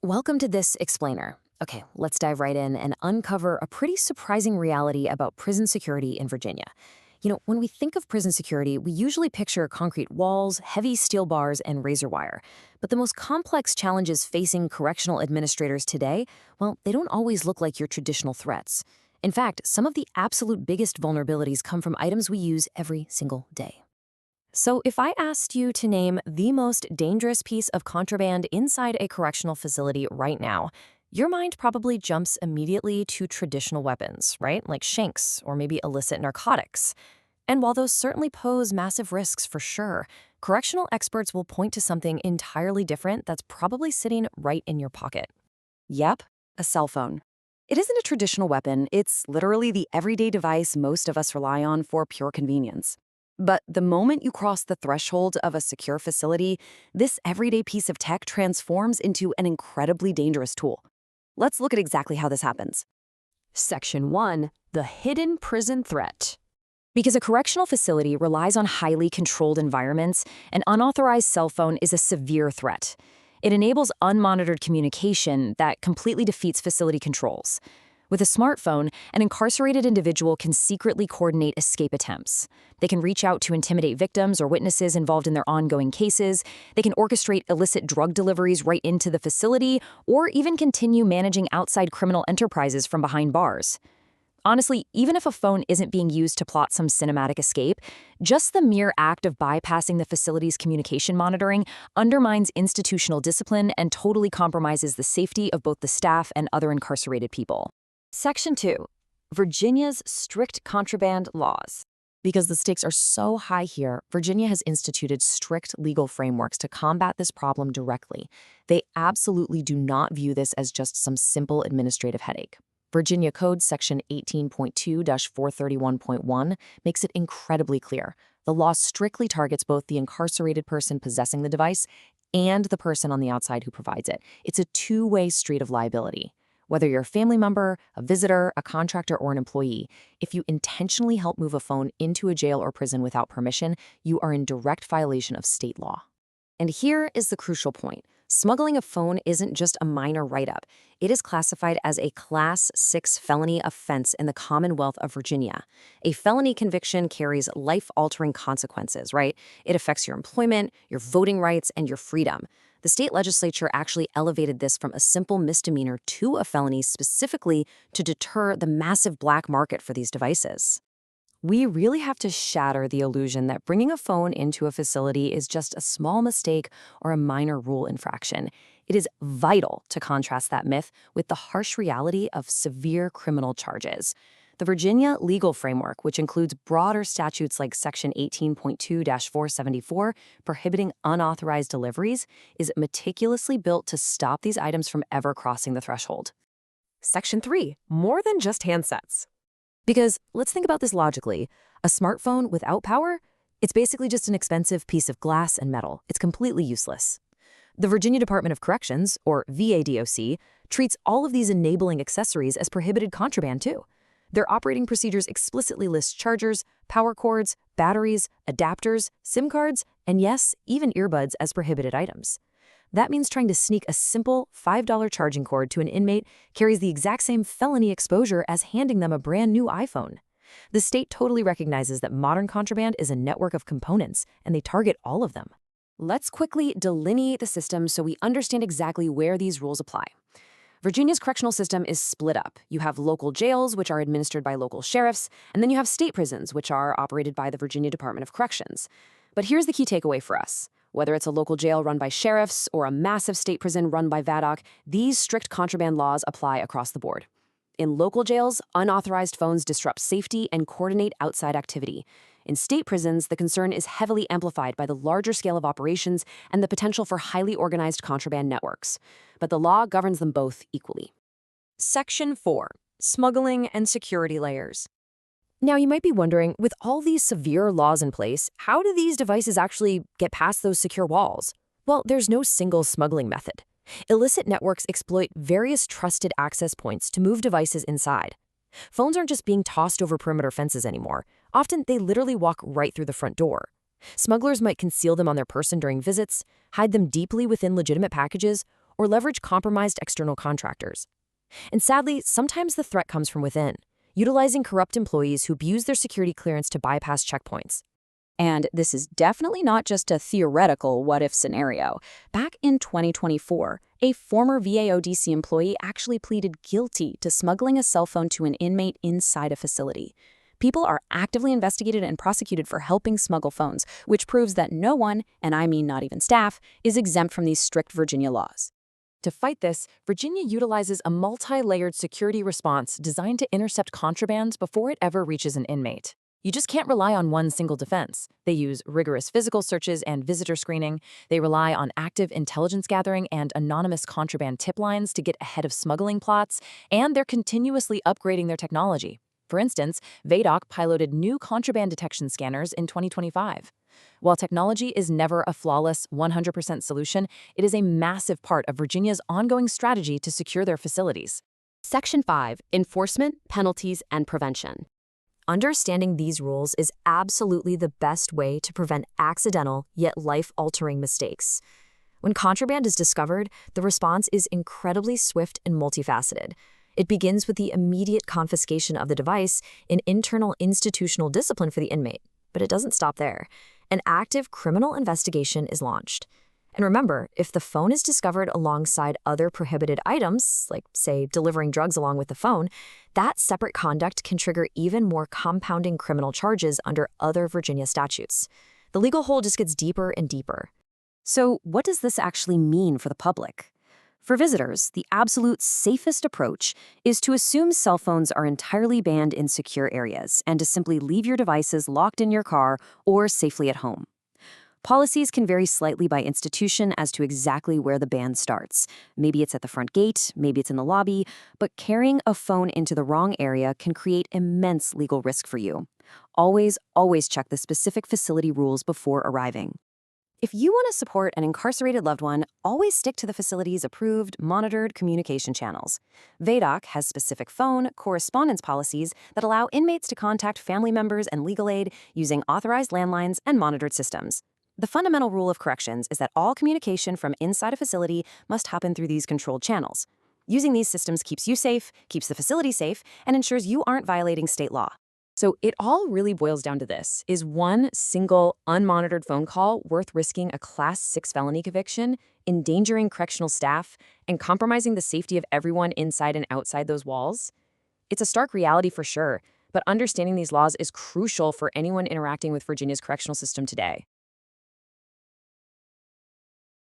Welcome to this explainer. Okay, let's dive right in and uncover a pretty surprising reality about prison security in Virginia. When we think of prison security, we usually picture concrete walls, heavy steel bars, and razor wire. But the most complex challenges facing correctional administrators today, well, they don't always look like your traditional threats. In fact, some of the absolute biggest vulnerabilities come from items we use every single day. So, if I asked you to name the most dangerous piece of contraband inside a correctional facility right now, your mind probably jumps immediately to traditional weapons, right? Like shanks or maybe illicit narcotics. And while those certainly pose massive risks for sure, correctional experts will point to something entirely different that's probably sitting right in your pocket. Yep, a cell phone. It isn't a traditional weapon, it's literally the everyday device most of us rely on for pure convenience. But the moment you cross the threshold of a secure facility, this everyday piece of tech transforms into an incredibly dangerous tool. Let's look at exactly how this happens. Section 1. The hidden prison threat. Because a correctional facility relies on highly controlled environments, an unauthorized cell phone is a severe threat. It enables unmonitored communication that completely defeats facility controls. With a smartphone, an incarcerated individual can secretly coordinate escape attempts. They can reach out to intimidate victims or witnesses involved in their ongoing cases. They can orchestrate illicit drug deliveries right into the facility, or even continue managing outside criminal enterprises from behind bars. Honestly, even if a phone isn't being used to plot some cinematic escape, just the mere act of bypassing the facility's communication monitoring undermines institutional discipline and totally compromises the safety of both the staff and other incarcerated people. Section 2. Virginia's strict contraband laws. Because the stakes are so high here, Virginia has instituted strict legal frameworks to combat this problem directly. They absolutely do not view this as just some simple administrative headache. Virginia Code Section 18.2-431.1 makes it incredibly clear. The law strictly targets both the incarcerated person possessing the device and the person on the outside who provides it. It's a two-way street of liability. Whether you're a family member, a visitor, a contractor, or an employee, if you intentionally help move a phone into a jail or prison without permission, you are in direct violation of state law. And here is the crucial point. Smuggling a phone isn't just a minor write-up. It is classified as a Class 6 felony offense in the Commonwealth of Virginia. A felony conviction carries life-altering consequences, right? It affects your employment, your voting rights, and your freedom. The state legislature actually elevated this from a simple misdemeanor to a felony specifically to deter the massive black market for these devices. We really have to shatter the illusion that bringing a phone into a facility is just a small mistake or a minor rule infraction. It is vital to contrast that myth with the harsh reality of severe criminal charges. The Virginia legal framework, which includes broader statutes like Section 18.2-474, prohibiting unauthorized deliveries, is meticulously built to stop these items from ever crossing the threshold. Section 3. More than just handsets. Because let's think about this logically. A smartphone without power? It's basically just an expensive piece of glass and metal. It's completely useless. The Virginia Department of Corrections, or VADOC, treats all of these enabling accessories as prohibited contraband too. Their operating procedures explicitly list chargers, power cords, batteries, adapters, SIM cards, and yes, even earbuds as prohibited items. That means trying to sneak a simple $5 charging cord to an inmate carries the exact same felony exposure as handing them a brand new iPhone. The state totally recognizes that modern contraband is a network of components, and they target all of them. Let's quickly delineate the system so we understand exactly where these rules apply. Virginia's correctional system is split up. You have local jails, which are administered by local sheriffs, and then you have state prisons, which are operated by the Virginia Department of Corrections. But here's the key takeaway for us. Whether it's a local jail run by sheriffs or a massive state prison run by VADOC, these strict contraband laws apply across the board. In local jails, unauthorized phones disrupt safety and coordinate outside activity. In state prisons, the concern is heavily amplified by the larger scale of operations and the potential for highly organized contraband networks. But the law governs them both equally. Section 4. Smuggling and security layers. Now, you might be wondering, with all these severe laws in place, how do these devices actually get past those secure walls? Well, there's no single smuggling method. Illicit networks exploit various trusted access points to move devices inside. Phones aren't just being tossed over perimeter fences anymore. Often, they literally walk right through the front door. Smugglers might conceal them on their person during visits, hide them deeply within legitimate packages, or leverage compromised external contractors. And sadly, sometimes the threat comes from within, utilizing corrupt employees who abuse their security clearance to bypass checkpoints. And this is definitely not just a theoretical what-if scenario. Back in 2024, a former VAODC employee actually pleaded guilty to smuggling a cell phone to an inmate inside a facility. People are actively investigated and prosecuted for helping smuggle phones, which proves that no one, and I mean not even staff, is exempt from these strict Virginia laws. To fight this, Virginia utilizes a multi-layered security response designed to intercept contraband before it ever reaches an inmate. You just can't rely on one single defense. They use rigorous physical searches and visitor screening. They rely on active intelligence gathering and anonymous contraband tip lines to get ahead of smuggling plots, and they're continuously upgrading their technology. For instance, VADOC piloted new contraband detection scanners in 2025. While technology is never a flawless 100% solution, it is a massive part of Virginia's ongoing strategy to secure their facilities. Section 5. Enforcement, Penalties, and Prevention. Understanding these rules is absolutely the best way to prevent accidental yet life-altering mistakes. When contraband is discovered, the response is incredibly swift and multifaceted. It begins with the immediate confiscation of the device and internal institutional discipline for the inmate. But it doesn't stop there. An active criminal investigation is launched. And remember, if the phone is discovered alongside other prohibited items, like, say, delivering drugs along with the phone, that separate conduct can trigger even more compounding criminal charges under other Virginia statutes. The legal hole just gets deeper and deeper. So, what does this actually mean for the public? For visitors, the absolute safest approach is to assume cell phones are entirely banned in secure areas and to simply leave your devices locked in your car or safely at home. Policies can vary slightly by institution as to exactly where the ban starts. Maybe it's at the front gate, maybe it's in the lobby, but carrying a phone into the wrong area can create immense legal risk for you. Always check the specific facility rules before arriving. If you want to support an incarcerated loved one, always stick to the facility's approved, monitored communication channels. VADOC has specific phone correspondence policies that allow inmates to contact family members and legal aid using authorized landlines and monitored systems. The fundamental rule of corrections is that all communication from inside a facility must happen through these controlled channels. Using these systems keeps you safe, keeps the facility safe, and ensures you aren't violating state law. So it all really boils down to this. Is one single unmonitored phone call worth risking a Class 6 felony conviction, endangering correctional staff, and compromising the safety of everyone inside and outside those walls? It's a stark reality for sure, but understanding these laws is crucial for anyone interacting with Virginia's correctional system today.